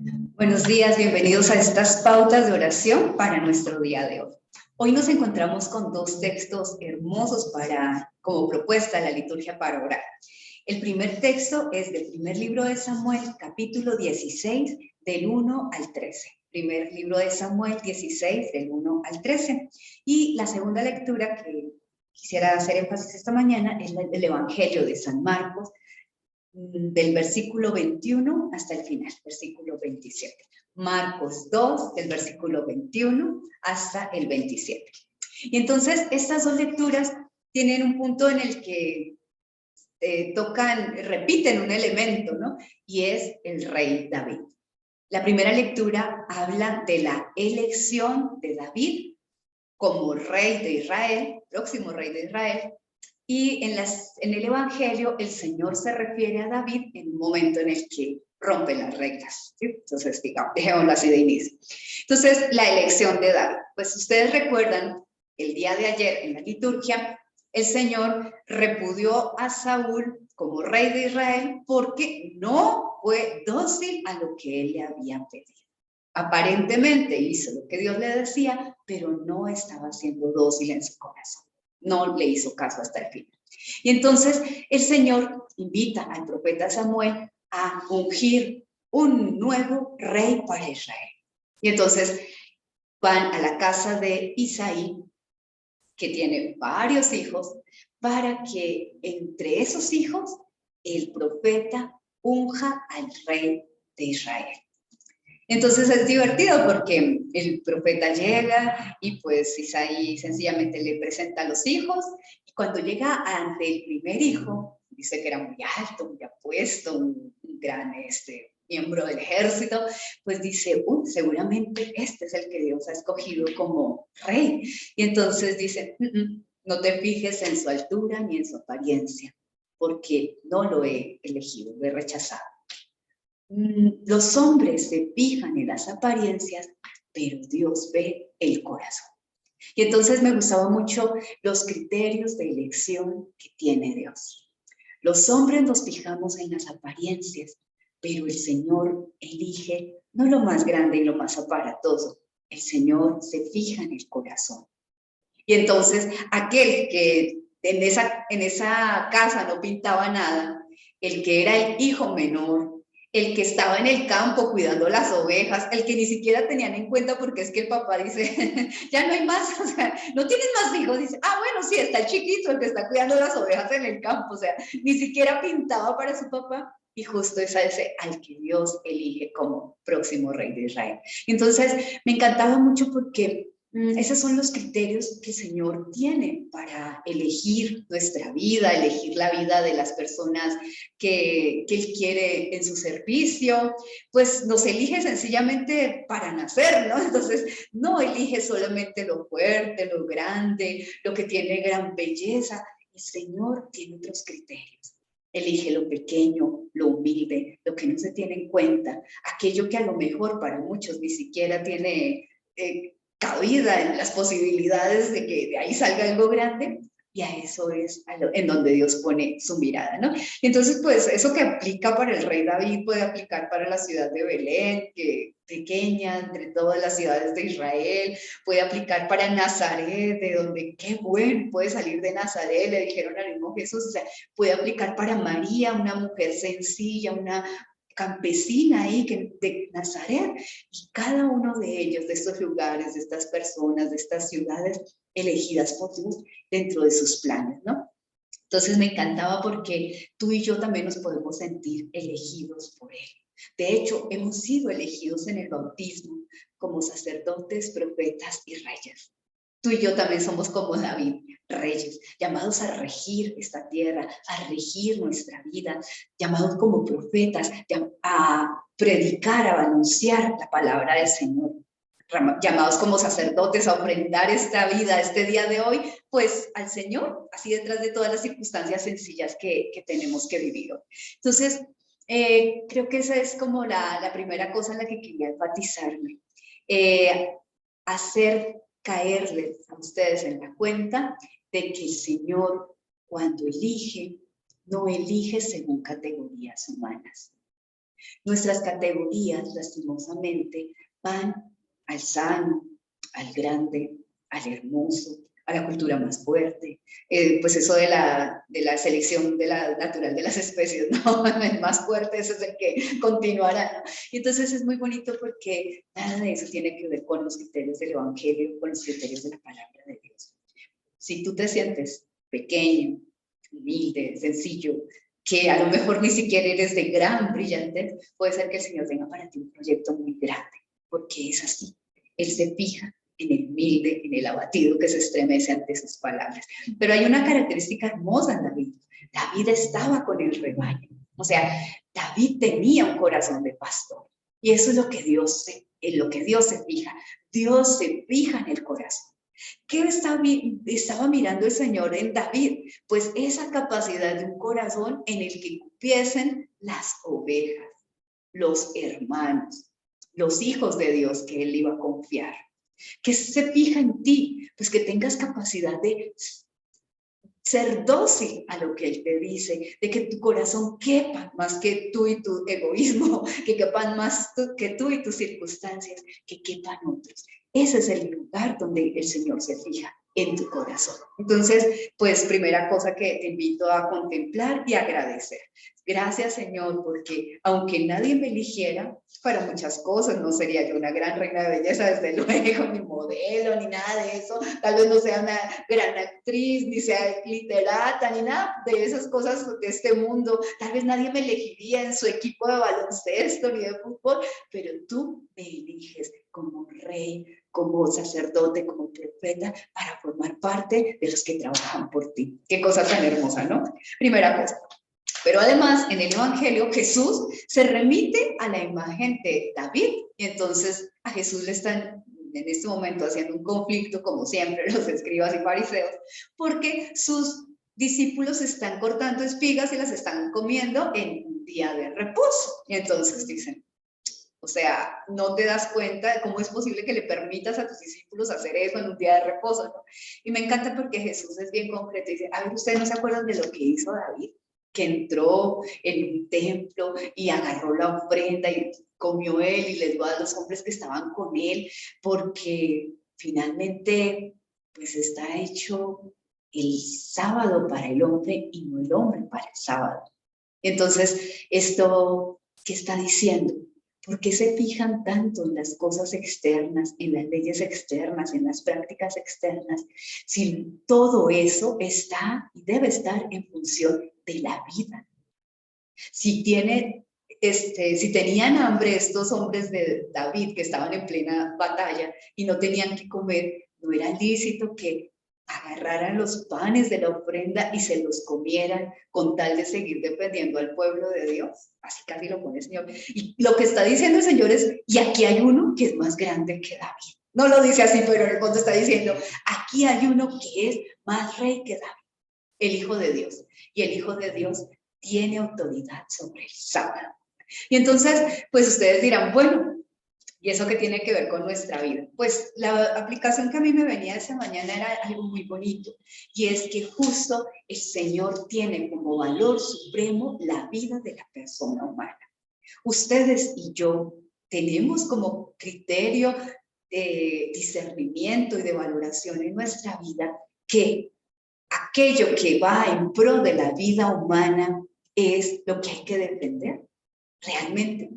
Buenos días, bienvenidos a estas pautas de oración para nuestro día de hoy. Hoy nos encontramos con dos textos hermosos como propuesta de la liturgia para orar. El primer texto es del primer libro de Samuel, capítulo 16, del 1 al 13. Primer libro de Samuel 16, del 1 al 13. Y la segunda lectura que quisiera hacer énfasis esta mañana es la del Evangelio de San Marcos, del versículo 21 hasta el final, versículo 27. Marcos 2, del versículo 21 hasta el 27. Y entonces estas dos lecturas tienen un punto en el que repiten un elemento, ¿no? Y es el rey David. La primera lectura habla de la elección de David como rey de Israel, próximo rey de Israel. Y en el Evangelio el Señor se refiere a David en un momento en el que rompe las reglas, ¿sí? Entonces, digamos, dejémoslo así de inicio. Entonces, la elección de David. Pues ustedes recuerdan, el día de ayer en la liturgia, el Señor repudió a Saúl como rey de Israel porque no fue dócil a lo que él le había pedido. Aparentemente hizo lo que Dios le decía, pero no estaba siendo dócil en su corazón. No le hizo caso hasta el final. Y entonces el Señor invita al profeta Samuel a ungir un nuevo rey para Israel. Y entonces van a la casa de Isaí, que tiene varios hijos, para que entre esos hijos el profeta unja al rey de Israel. Entonces es divertido porque el profeta llega y pues Isaí sencillamente le presenta a los hijos, y cuando llega ante el primer hijo, dice que era muy alto, muy apuesto, un gran miembro del ejército, pues dice, seguramente este es el que Dios ha escogido como rey. Y entonces dice, no te fijes en su altura ni en su apariencia, porque no lo he elegido, lo he rechazado. Los hombres se fijan en las apariencias, pero Dios ve el corazón. Y entonces me gustaban mucho los criterios de elección que tiene Dios. Los hombres nos fijamos en las apariencias, pero el Señor elige no lo más grande y lo más aparatoso. El Señor se fija en el corazón. Y entonces aquel que en esa casa no pintaba nada, el que era el hijo menor, el que estaba en el campo cuidando las ovejas, el que ni siquiera tenían en cuenta porque es que el papá dice, ya no hay más, o sea, no tienes más hijos, dice, bueno, sí, está el chiquito, el que está cuidando las ovejas en el campo, o sea, ni siquiera pintaba para su papá, y justo es a ese al que Dios elige como próximo rey de Israel. Entonces, me encantaba mucho porque esos son los criterios que el Señor tiene para elegir nuestra vida, elegir la vida de las personas que Él quiere en su servicio. Pues nos elige sencillamente para nacer, ¿no? Entonces no elige solamente lo fuerte, lo grande, lo que tiene gran belleza. El Señor tiene otros criterios. Elige lo pequeño, lo humilde, lo que no se tiene en cuenta, aquello que a lo mejor para muchos ni siquiera tiene cabida en las posibilidades de que de ahí salga algo grande, y a eso es en donde Dios pone su mirada, ¿no? Entonces, pues eso que aplica para el rey David puede aplicar para la ciudad de Belén, que pequeña entre todas las ciudades de Israel, puede aplicar para Nazaret, de donde qué bueno puede salir de Nazaret, le dijeron al mismo Jesús, o sea, puede aplicar para María, una mujer sencilla, una campesina ahí de Nazaret, y cada uno de ellos, de estos lugares, de estas personas, de estas ciudades elegidas por Dios dentro de sus planes, ¿no? Entonces me encantaba porque tú y yo también nos podemos sentir elegidos por Él. De hecho, hemos sido elegidos en el bautismo como sacerdotes, profetas y reyes. Tú y yo también somos como David, reyes, llamados a regir esta tierra, a regir nuestra vida, llamados como profetas, a predicar, a anunciar la palabra del Señor, llamados como sacerdotes a ofrendar esta vida, este día de hoy, pues al Señor, así detrás de todas las circunstancias sencillas que tenemos que vivir hoy. Entonces, creo que esa es como la primera cosa en la que quería enfatizarme. Hacer caerles a ustedes en la cuenta de que el Señor, cuando elige, no elige según categorías humanas. Nuestras categorías, lastimosamente, van al sano, al grande, al hermoso, a la cultura más fuerte. Pues eso de la selección de la natural de las especies, ¿no? El más fuerte, ese es el que continuará, ¿no? Y entonces es muy bonito porque nada de eso tiene que ver con los criterios del Evangelio, con los criterios de la palabra de Dios. Si tú te sientes pequeño, humilde, sencillo, que a lo mejor ni siquiera eres de gran brillante, puede ser que el Señor tenga para ti un proyecto muy grande, porque es así. Él se fija en el humilde, en el abatido que se estremece ante sus palabras. Pero hay una característica hermosa en David. David estaba con el rebaño. O sea, David tenía un corazón de pastor. Y eso es lo que Dios se fija. Dios se fija en el corazón. ¿Qué estaba mirando el Señor en David? Pues esa capacidad de un corazón en el que cupiesen las ovejas, los hermanos, los hijos de Dios que él iba a confiar. ¿Qué se fija en ti? Pues que tengas capacidad de ser dócil a lo que él te dice, de que tu corazón quepa más que tú y tu egoísmo, que quepan más que tú y tus circunstancias, que quepan otros. Ese es el lugar donde el Señor se fija, en tu corazón. Entonces, pues primera cosa que te invito a contemplar y agradecer. Gracias, Señor, porque aunque nadie me eligiera para muchas cosas, no sería yo una gran reina de belleza, desde luego, ni modelo, ni nada de eso. Tal vez no sea una gran actriz, ni sea literata, ni nada de esas cosas de este mundo. Tal vez nadie me elegiría en su equipo de baloncesto ni de fútbol, pero tú me eliges como rey, como sacerdote, como profeta, para formar parte de los que trabajan por ti. Qué cosa tan hermosa, ¿no? Primera cosa. Pero además, en el Evangelio, Jesús se remite a la imagen de David. Y entonces a Jesús le están en este momento haciendo un conflicto, como siempre, los escribas y fariseos, porque sus discípulos están cortando espigas y las están comiendo en un día de reposo. Y entonces dicen, o sea, no te das cuenta de cómo es posible que le permitas a tus discípulos hacer eso en un día de reposo, ¿no? Y me encanta porque Jesús es bien concreto y dice, a ver, ¿ustedes no se acuerdan de lo que hizo David? Que entró en un templo y agarró la ofrenda y comió él y les dio a los hombres que estaban con él, porque finalmente pues está hecho el sábado para el hombre y no el hombre para el sábado. Entonces, esto, ¿qué está diciendo? ¿Por qué se fijan tanto en las cosas externas, en las leyes externas, en las prácticas externas, si todo eso está y debe estar en función de la vida? Si tenían hambre estos hombres de David que estaban en plena batalla y no tenían que comer, ¿no era lícito que agarraran los panes de la ofrenda y se los comieran con tal de seguir defendiendo al pueblo de Dios? Así casi lo pone el Señor. Y lo que está diciendo el Señor es, y aquí hay uno que es más grande que David. No lo dice así, pero en el fondo está diciendo, aquí hay uno que es más rey que David, el Hijo de Dios. Y el Hijo de Dios tiene autoridad sobre el sábado. Y entonces, pues ustedes dirán, bueno, ¿y eso qué tiene que ver con nuestra vida? Pues la aplicación que a mí me venía esa mañana era algo muy bonito, y es que justo el Señor tiene como valor supremo la vida de la persona humana. Ustedes y yo tenemos como criterio de discernimiento y de valoración en nuestra vida que aquello que va en pro de la vida humana es lo que hay que defender realmente.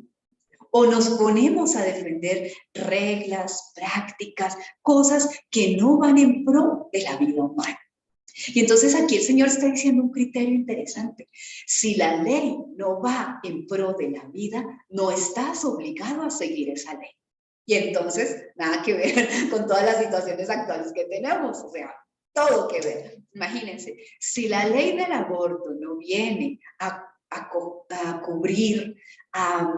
O nos ponemos a defender reglas, prácticas, cosas que no van en pro de la vida humana. Y entonces aquí el Señor está diciendo un criterio interesante. Si la ley no va en pro de la vida, no estás obligado a seguir esa ley. Y entonces, nada que ver con todas las situaciones actuales que tenemos. O sea, todo que ver. Imagínense, si la ley del aborto no viene a cubrir, a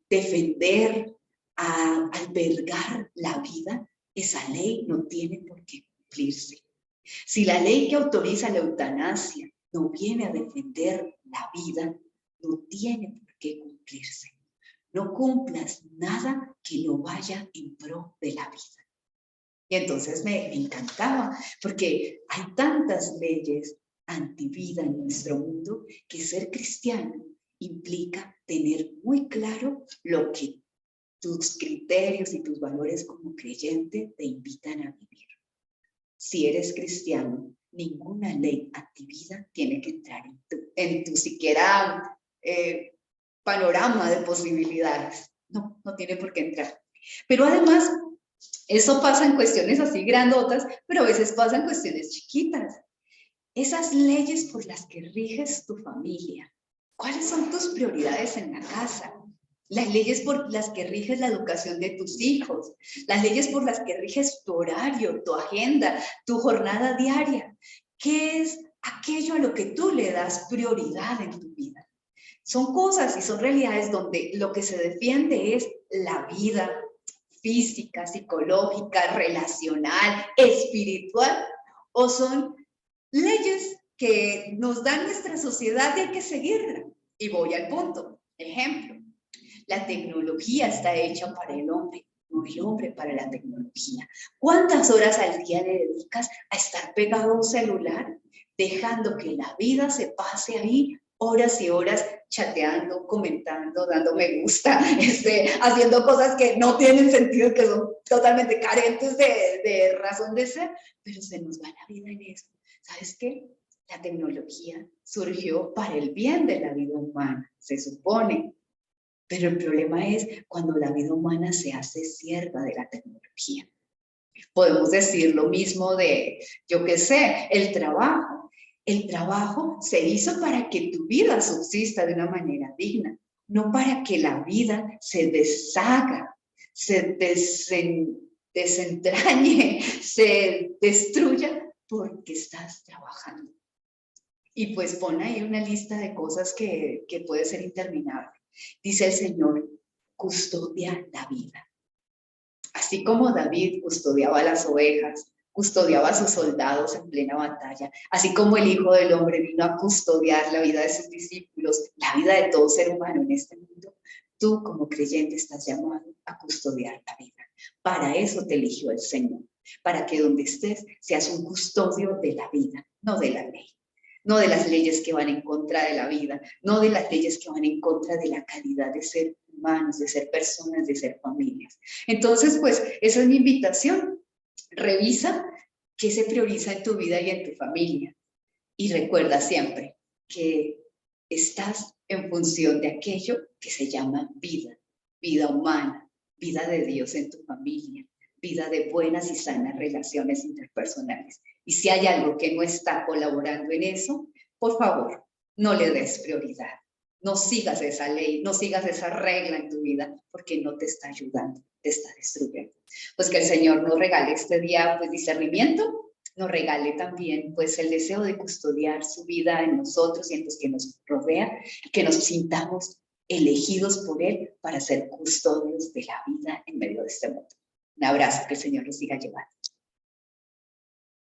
defender, a albergar la vida, esa ley no tiene por qué cumplirse. Si la ley que autoriza la eutanasia no viene a defender la vida, no tiene por qué cumplirse. No cumplas nada que no vaya en pro de la vida. Y entonces me encantaba, porque hay tantas leyes antivida en nuestro mundo que ser cristiano implica tener muy claro lo que tus criterios y tus valores como creyente te invitan a vivir. Si eres cristiano, ninguna ley antivida tiene que entrar en tu siquiera panorama de posibilidades. No, no tiene por qué entrar. Pero además, eso pasa en cuestiones así grandotas, pero a veces pasa en cuestiones chiquitas. Esas leyes por las que riges tu familia, ¿cuáles son tus prioridades en la casa? Las leyes por las que riges la educación de tus hijos, las leyes por las que riges tu horario, tu agenda, tu jornada diaria. ¿Qué es aquello a lo que tú le das prioridad en tu vida? Son cosas y son realidades donde lo que se defiende es la vida física, psicológica, relacional, espiritual, o son leyes que nos da nuestra sociedad y hay que seguirla. Y voy al punto. Ejemplo, la tecnología está hecha para el hombre, no el hombre para la tecnología. ¿Cuántas horas al día le dedicas a estar pegado a un celular, dejando que la vida se pase ahí horas y horas chateando, comentando, dando me gusta, haciendo cosas que no tienen sentido, que son totalmente carentes de razón de ser, pero se nos va la vida en eso? ¿Sabes qué? La tecnología surgió para el bien de la vida humana, se supone. Pero el problema es cuando la vida humana se hace sierva de la tecnología. Podemos decir lo mismo de, yo qué sé, el trabajo. El trabajo se hizo para que tu vida subsista de una manera digna, no para que la vida se deshaga, se desentrañe, se destruya porque estás trabajando. Y pues pon ahí una lista de cosas que puede ser interminable. Dice el Señor, custodia la vida. Así como David custodiaba las ovejas, custodiaba a sus soldados en plena batalla, así como el Hijo del Hombre vino a custodiar la vida de sus discípulos, la vida de todo ser humano en este mundo, tú como creyente estás llamado a custodiar la vida. Para eso te eligió el Señor, para que donde estés seas un custodio de la vida, no de la ley. No de las leyes que van en contra de la vida, no de las leyes que van en contra de la calidad de ser humanos, de ser personas, de ser familias. Entonces, pues, esa es mi invitación. Revisa qué se prioriza en tu vida y en tu familia. Y recuerda siempre que estás en función de aquello que se llama vida, vida humana, vida de Dios en tu familia, vida de buenas y sanas relaciones interpersonales. Y si hay algo que no está colaborando en eso, por favor, no le des prioridad. No sigas esa ley, no sigas esa regla en tu vida, porque no te está ayudando, te está destruyendo. Pues que el Señor nos regale este día pues discernimiento, nos regale también pues el deseo de custodiar su vida en nosotros y en los que nos rodean, que nos sintamos elegidos por Él para ser custodios de la vida en medio de este mundo. Un abrazo, que el Señor nos siga llevando.